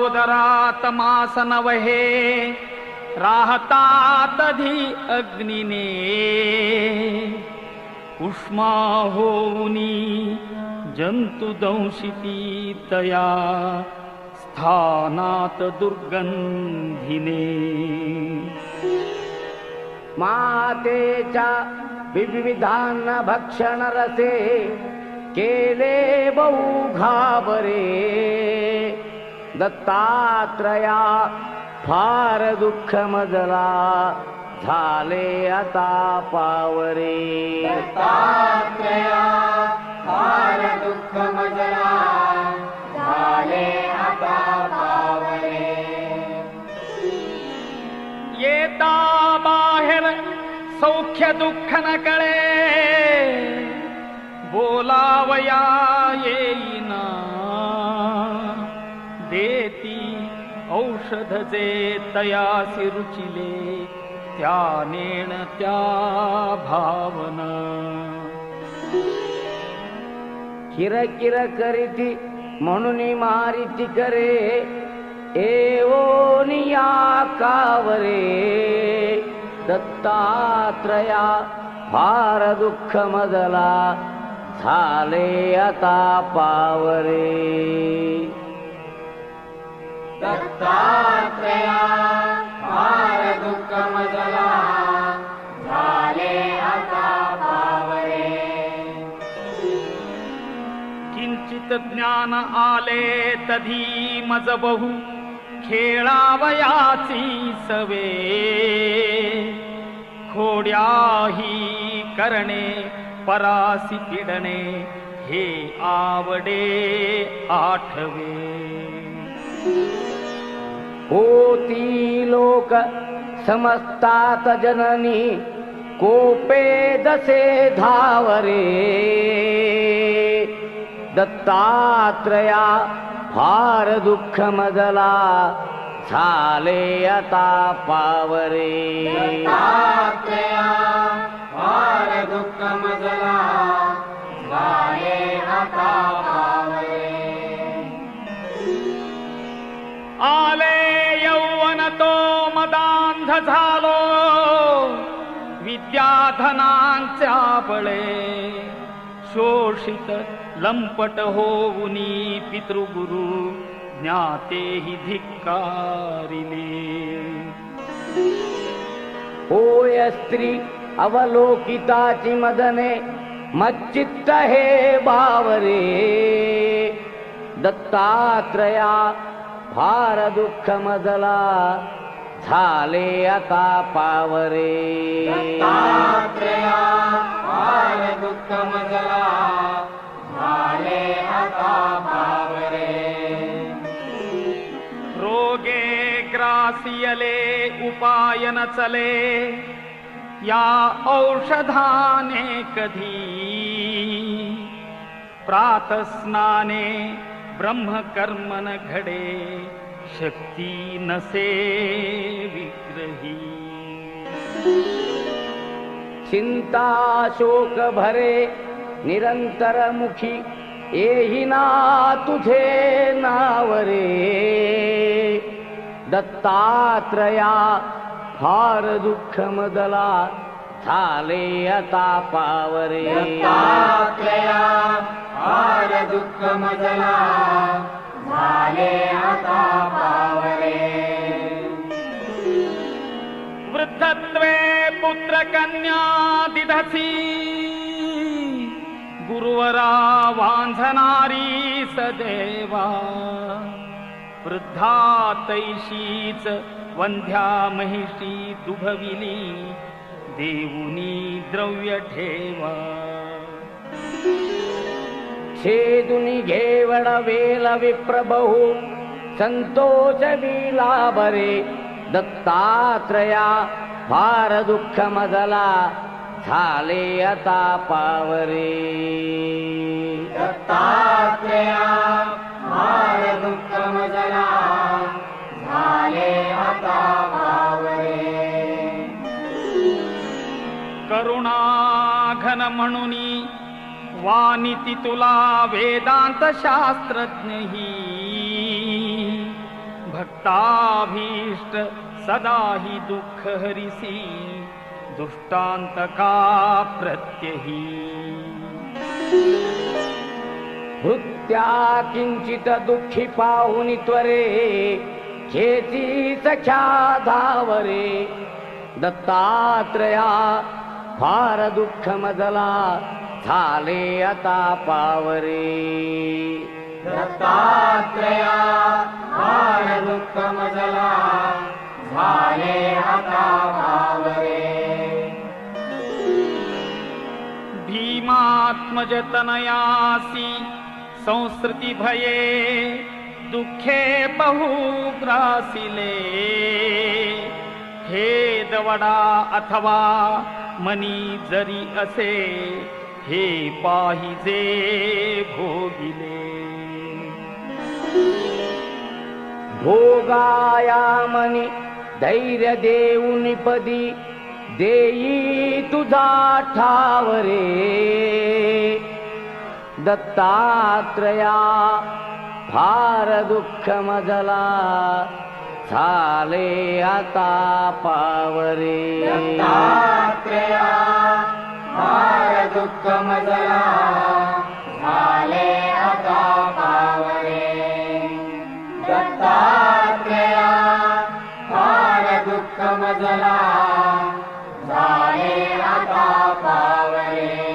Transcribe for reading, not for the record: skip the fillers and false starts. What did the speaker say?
उदरात मास नवहे राहतात धी अग्निने उष्मा होऊनी जंतु दंशिती तया स्थानात दुर्गंधिने मातेच्या विविधान भक्षण रसे केले बहु घाबरे दत्तात्रया फार दुःख मजला झाले आता पावरे दत्तात्रया फार दुःख मजला झाले आता पावरे येता बाहेर सौख्य दुःख न कळे बोलावया येईना देती औषध जे तयासी रुचिले त्या नेण त्या भावना किरकिर करीती म्हणून मारिती करे एवोनिया कावरे दत्तात्रया फार दुःख मजला झाले आता पावरे दत्तात्रया फार दुःख मजला झाले आता पावरे किंचित ज्ञान आले तधी मज बहु खेळावयाची सवे खोड्याही करणे परासी पिडणे हे आवडे आठवे होती लोक समजतात जननी कोपे दसे धावरे दत्तात्रया फार दुःख मजला झाले आता पावरे दत्तात्रया फार दुःख मजला झाले आता पावरे आले यौवन तो मदांध झालो विद्याधनांच्या बळे शोषित लंपट होऊनी पितृगुरु ज्ञातेहि धिक्कारिले होय स्त्री अवलोकिताची मदने मच्चित्त हे बावरे दत्तात्रया फार दुःख मजला झाले आता पावरे दत्तात्रया फार दुःख मजला झाले आता पावरे रोगे ग्रासियले उपाय न चले या औषधाने कधी प्रातस्नाने ब्रह्मकर्मन घडे शक्ती नसे विग्रही चिंता शोक भरे निरंतर मुखी येहिना तुझे नावरे दत्तात्रया फार दुःख मजला झाले आता पावरे दत्तात्रया फार दुःख मजला झाले आता पावरे वृद्धत्वे पुत्र कन्या दिधसी गुरुवरा वांझणारी सदैवा वृद्धा तैशीच वंध्या महिषी दुभविली देऊनी द्रव्य ठेवा छेदुनी घेवड वेल विप्रबहू संतोष विला बरे दत्तात्रया फार दुःख मजला झाले आता पावरे दत्तात्रया फार दुःख मजला झाले आता पावरे करुणा घन म्हणुनी वानिती तुला वेदांत शास्त्रज्ञही भक्ताभीष्ट सदा हि दुःख हरिसी दुष्टांतका प्रत्यही भृत्या किंचित दुःखी पाहुनी त्वरे खेची सख्या धावरे दत्तात्रया फार दुःख मजला झाले आता पावरे दत्तात्रया फार दुःख मजला झाले आता पावरे भीमात्मज तनयासी संस्कृती भये दुःखे बहु ग्रासिले हे दवडा अथवा मनी जरी असे हे पाहिजे भोगिले भोगाया मनी धैर्य देऊन पदी देई तुझा ठावरे दत्तात्रया फार दुःख मजला झाले आता पावरे दत्तात्रया फार दुःख मजला झाले आता पावरे दत्तात्रया फार दुःख मजला झाले आता पावरे